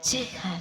Chicken.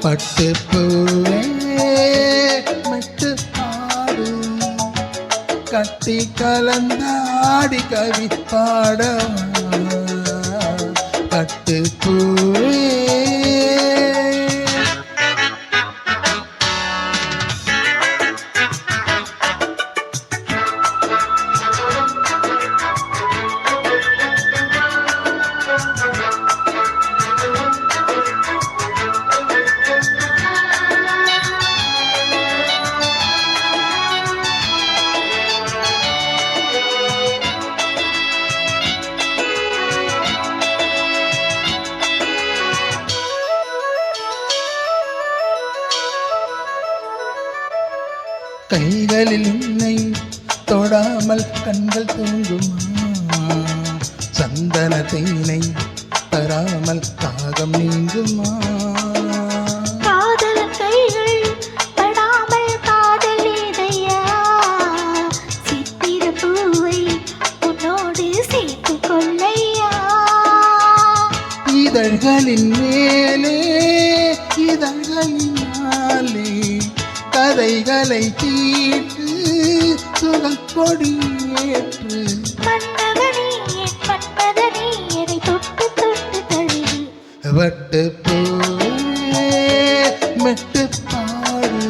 பட்டுப்பூவே மெட்டு பாடு கட்டி கலந்தாடி கவி பாடவா பட்டுப்பூவே கைகளில் உன்னை தொடாமல் கண்கள் தூங்குமா சந்தன தேனை தராமல் தாகம் நீங்குமா காதல் கைகள் படாமல் காதல் ஏதையா சித்திர பூவை உன்னோடு சேர்த்து கொள்ளையா இதழ்களின் மேலே இதழ்களினாலே கதைகளை தீட்டு சுகம் கொடியேற்று மன்னவனே என் மன்மதனே என்னை தொட்டு தொட்டு தழுவி வட்டு பூவே மெட்டு பாடு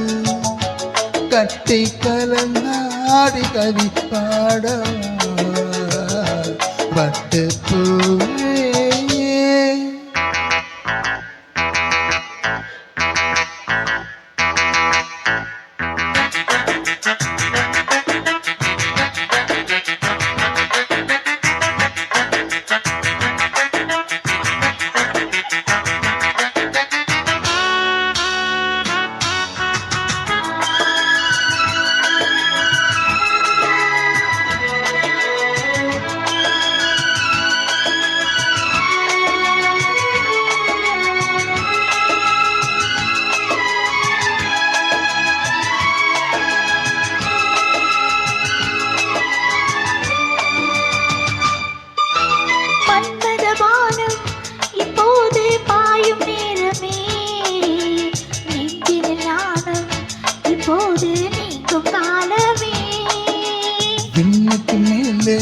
கட்டி கலந்தாடி கவி பாடவா வட்டு பூவே விண்ணுக்கு மேலே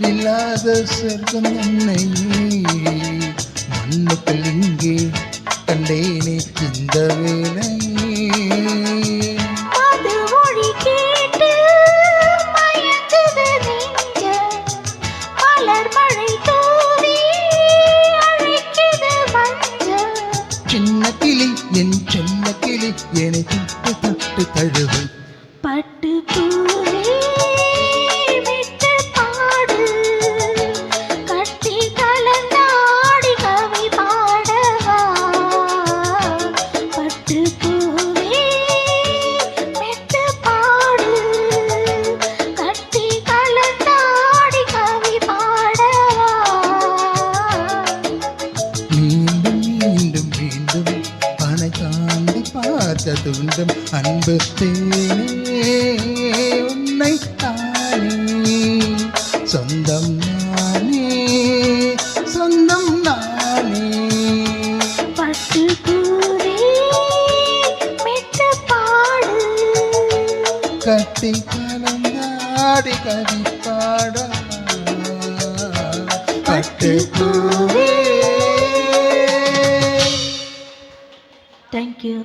இல்லாத சொர்க்கம் என்னை மண்ணுக்குள் இங்கே கண்டேனே இந்த வேலை சின்ன கிளி என் சின்ன கிளி என்னை தொட்டு தொட்டு தழுவு பட்டு பூவே மெட்டு பாடு கட்டி கலந்தாடி கவி பாடவா பட்டு பூவே மெட்டு பாடு கட்டி கலந்தாடி கவி பாடவா மீண்டும் மீண்டும் மீண்டும் பனை தாண்டி பார்த்த துண்டும் அன்பு தேனே உன்னை தானே சொந்தம் நானே சொந்தம் நானே பட்டு பூவே மெட்டு பாடு கட்டி கலந்தாடி கவி பாடா பட்டுப்பூவே. தேங்க்யூ.